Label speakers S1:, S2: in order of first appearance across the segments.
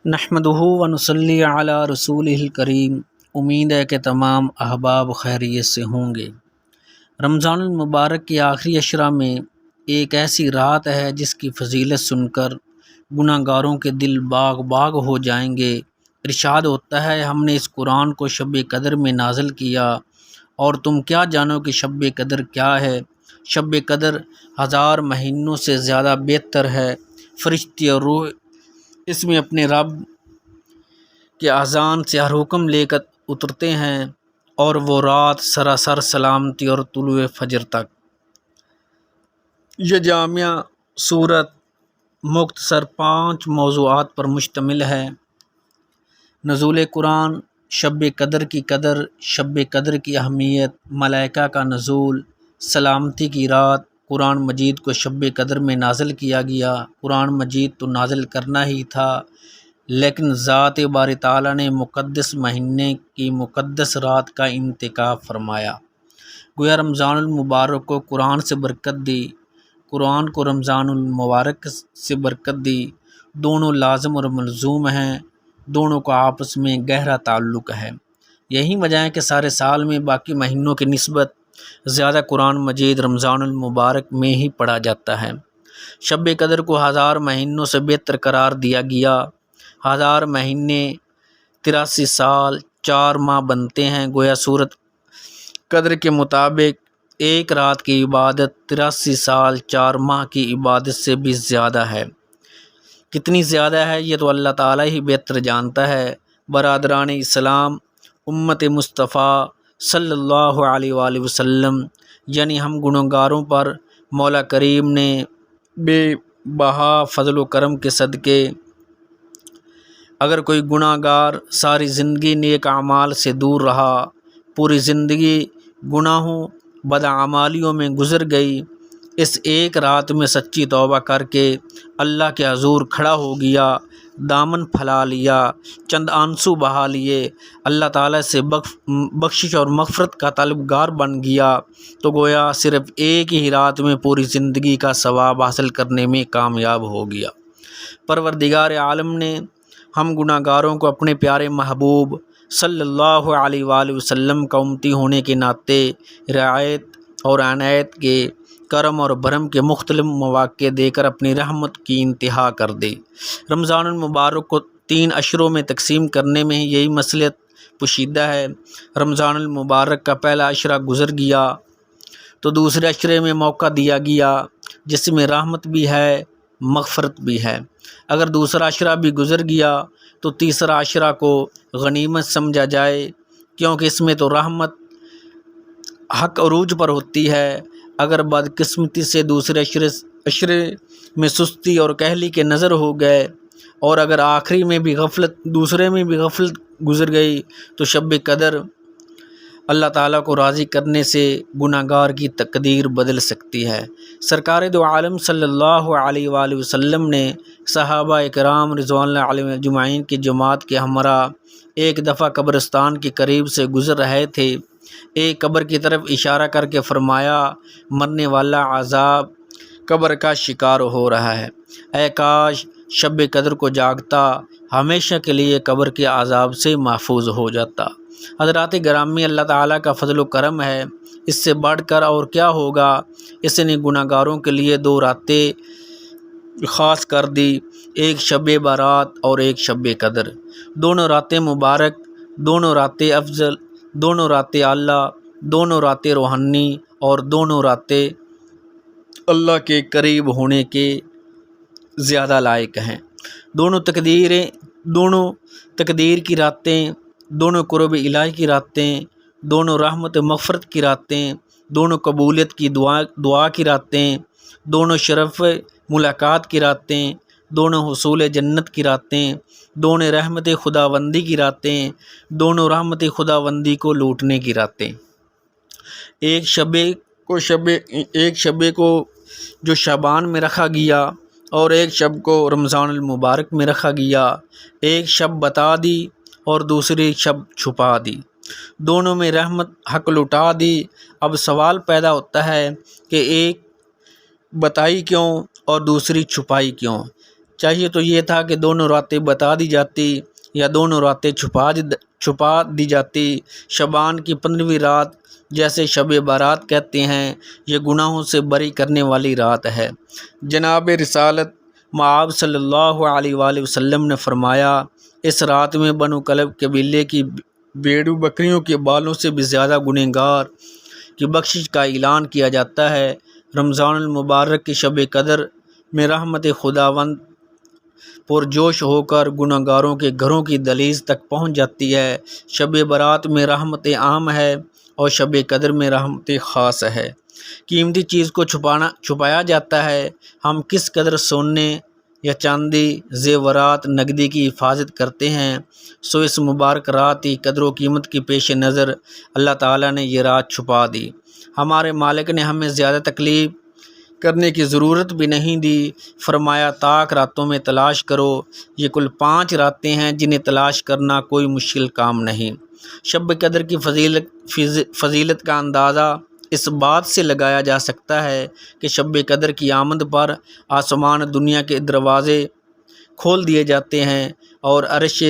S1: نحمدہ و نصلی علی رسولہ الکریم۔ امید ہے کہ تمام احباب خیریت سے ہوں گے۔ رمضان المبارک کے آخری عشرہ میں ایک ایسی رات ہے جس کی فضیلت سن کر گناہ گاروں کے دل باغ باغ ہو جائیں گے۔ ارشاد ہوتا ہے، ہم نے اس قرآن کو شب قدر میں نازل کیا اور تم کیا جانو کہ شب قدر کیا ہے؟ شب قدر 1000 مہینوں سے زیادہ بہتر ہے۔ فرشتے اور روح اس میں اپنے رب کے اذان سے ہر حکم لے کر اترتے ہیں، اور وہ رات سراسر سلامتی اور طلوع فجر تک۔ یہ جامعہ صورت مختصر 5 موضوعات پر مشتمل ہے۔ نزول قرآن، شب قدر کی قدر، شب قدر کی اہمیت، ملائکہ کا نزول، سلامتی کی رات۔ قرآن مجید کو شب قدر میں نازل کیا گیا۔ قرآن مجید تو نازل کرنا ہی تھا، لیکن ذات باری تعالیٰ نے مقدس مہینے کی مقدس رات کا انتخاب فرمایا۔ گویا رمضان المبارک کو قرآن سے برکت دی، قرآن کو رمضان المبارک سے برکت دی۔ دونوں لازم اور ملزوم ہیں، دونوں کا آپس میں گہرا تعلق ہے۔ یہی وجہ ہے کہ سارے سال میں باقی مہینوں کی نسبت زیادہ قرآن مجید رمضان المبارک میں ہی پڑھا جاتا ہے۔ شب قدر کو 1000 مہینوں سے بہتر قرار دیا گیا۔ 1000 مہینے 83 سال 4 ماہ بنتے ہیں۔ گویا سورت قدر کے مطابق ایک رات کی عبادت 83 سال 4 ماہ کی عبادت سے بھی زیادہ ہے۔ کتنی زیادہ ہے یہ تو اللہ تعالیٰ ہی بہتر جانتا ہے۔ برادران اسلام، امت مصطفیٰ صلی اللہ علیہ وآلہ وسلم، یعنی ہم گنہگاروں پر مولا کریم نے بے بہا فضل و کرم کے صدقے اگر کوئی گناہ گار ساری زندگی نیک اعمال سے دور رہا، پوری زندگی گناہوں بدعمالیوں میں گزر گئی، اس ایک رات میں سچی توبہ کر کے اللہ کے حضور کھڑا ہو گیا، دامن پھیلا لیا، چند آنسو بہا لیے، اللہ تعالیٰ سے بخشش اور مغفرت کا طلبگار بن گیا، تو گویا صرف ایک ہی رات میں پوری زندگی کا ثواب حاصل کرنے میں کامیاب ہو گیا۔ پروردگار عالم نے ہم گناہ گاروں کو اپنے پیارے محبوب صلی اللہ علیہ وآلہ وسلم کا امتی ہونے کے ناطے رعایت اور عنایت کے کرم اور بھرم کے مختلف مواقع دے کر اپنی رحمت کی انتہا کر دی۔ رمضان المبارک کو 3 عشروں میں تقسیم کرنے میں یہی مصلحت پوشیدہ ہے۔ رمضان المبارک کا پہلا عشرہ گزر گیا تو دوسرے عشرے میں موقع دیا گیا جس میں رحمت بھی ہے، مغفرت بھی ہے۔ اگر دوسرا عشرہ بھی گزر گیا تو تیسرا عشرہ کو غنیمت سمجھا جائے، کیونکہ اس میں تو رحمت حق عروج پر ہوتی ہے۔ اگر بدقسمتی سے دوسرے عشرے میں سستی اور کہلی کے نظر ہو گئے، اور اگر آخری میں بھی دوسرے میں بھی غفلت گزر گئی، تو شب قدر اللہ تعالیٰ کو راضی کرنے سے گناہ گار کی تقدیر بدل سکتی ہے۔ سرکار دو عالم صلی اللہ علیہ وآلہ وسلم نے صحابہ کرام رضوان اللہ علیہم اجمعین کی جماعت کے ہمراہ ایک دفعہ قبرستان کے قریب سے گزر رہے تھے۔ ایک قبر کی طرف اشارہ کر کے فرمایا، مرنے والا عذاب قبر کا شکار ہو رہا ہے، اے کاش شب قدر کو جاگتا، ہمیشہ کے لیے قبر کے عذاب سے محفوظ ہو جاتا۔ حضرات گرامی، اللہ تعالیٰ کا فضل و کرم ہے، اس سے بڑھ کر اور کیا ہوگا۔ اس نے گناہ گاروں کے لیے 2 راتیں خاص کر دی، ایک شب برات اور ایک شب قدر۔ دونوں راتیں مبارک، دونوں راتیں افضل، دونوں راتیں اعلیٰ، دونوں راتیں روحانی، اور دونوں راتیں اللہ کے قریب ہونے کے زیادہ لائق ہیں۔ دونوں تقدیر کی راتیں، دونوں قرب الہی کی راتیں، دونوں رحمت مغفرت کی راتیں، دونوں قبولیت کی دعا کی راتیں، دونوں شرف ملاقات کی راتیں، دونوں حصول جنت کی راتیں، دونوں رحمت خداوندی کی راتیں، دونوں رحمت خداوندی کو لوٹنے کی راتیں۔ ایک شب کو جو شعبان میں رکھا گیا اور ایک شب کو رمضان المبارک میں رکھا گیا، ایک شب بتا دی اور دوسری شب چھپا دی، دونوں میں رحمت حق لٹا دی۔ اب سوال پیدا ہوتا ہے کہ ایک بتائی کیوں اور دوسری چھپائی کیوں؟ چاہیے تو یہ تھا کہ دونوں راتیں بتا دی جاتی یا دونوں راتیں چھپا دی جاتی۔ شعبان کی 15ویں رات جیسے شب بارات کہتے ہیں، یہ گناہوں سے بری کرنے والی رات ہے۔ جناب رسالت مآب صلی اللہ علیہ وآلہ وسلم نے فرمایا، اس رات میں بنو کلب قبیلے کی بھیڑوں بکریوں کے بالوں سے بھی زیادہ گنہگار کی بخشش کا اعلان کیا جاتا ہے۔ رمضان المبارک کی شب قدر میں رحمت خداوند پرجوش ہو کر گنہگاروں کے گھروں کی دہلیز تک پہنچ جاتی ہے۔ شب برات میں رحمت عام ہے اور شب قدر میں رحمت خاص ہے۔ قیمتی چیز کو چھپایا جاتا ہے۔ ہم کس قدر سونے یا چاندی، زیورات، نقدی کی حفاظت کرتے ہیں، سو اس مبارک رات کی قدر و قیمت کی پیش نظر اللہ تعالیٰ نے یہ رات چھپا دی۔ ہمارے مالک نے ہمیں زیادہ تکلیف کرنے کی ضرورت بھی نہیں دی۔ فرمایا، طاق راتوں میں تلاش کرو۔ یہ کل 5 راتیں ہیں جنہیں تلاش کرنا کوئی مشکل کام نہیں۔ شب قدر کی فضیلت کا اندازہ اس بات سے لگایا جا سکتا ہے کہ شب قدر کی آمد پر آسمان دنیا کے دروازے کھول دیے جاتے ہیں اور عرش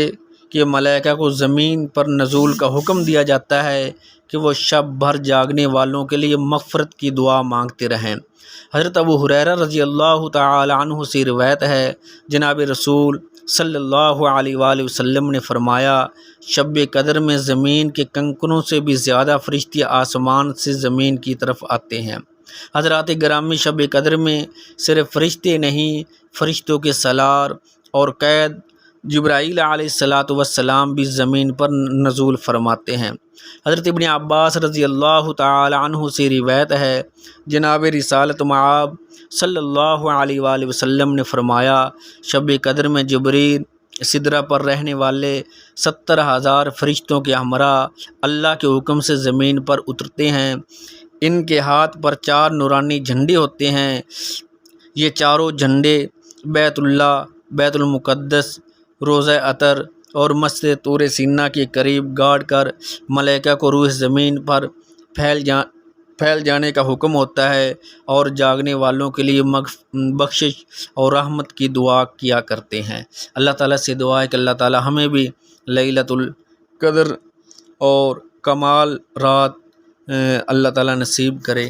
S1: کے ملائکہ کو زمین پر نزول کا حکم دیا جاتا ہے کہ وہ شب بھر جاگنے والوں کے لیے مغفرت کی دعا مانگتے رہیں۔ حضرت ابو ہریرہ رضی اللہ تعالی عنہ سے روایت ہے، جناب رسول صلی اللہ علیہ وآلہ وسلم نے فرمایا، شب قدر میں زمین کے کنکروں سے بھی زیادہ فرشتے آسمان سے زمین کی طرف آتے ہیں۔ حضرات گرامی، شب قدر میں صرف فرشتے نہیں، فرشتوں کے سالار اور قید جبرائیل علیہ السلام بھی زمین پر نزول فرماتے ہیں۔ حضرت ابن عباس رضی اللہ تعالی عنہ سے روایت ہے، جناب رسالت مآب صلی اللہ علیہ وآلہ وسلم نے فرمایا، شب قدر میں جبریل سدرہ پر رہنے والے 70,000 فرشتوں کے ہمراہ اللہ کے حکم سے زمین پر اترتے ہیں۔ ان کے ہاتھ پر 4 نورانی جھنڈے ہوتے ہیں۔ یہ چاروں جھنڈے بیت اللہ، بیت المقدس، روضہ عطر اور مسجد طور سینا کے قریب گاڑ کر ملائکہ کو روح زمین پر پھیل جانے کا حکم ہوتا ہے اور جاگنے والوں کے لیے بخشش اور رحمت کی دعا کیا کرتے ہیں۔ اللہ تعالیٰ سے دعا ہے کہ اللہ تعالیٰ ہمیں بھی لیلۃ القدر اور کمال رات اللہ تعالیٰ نصیب کرے۔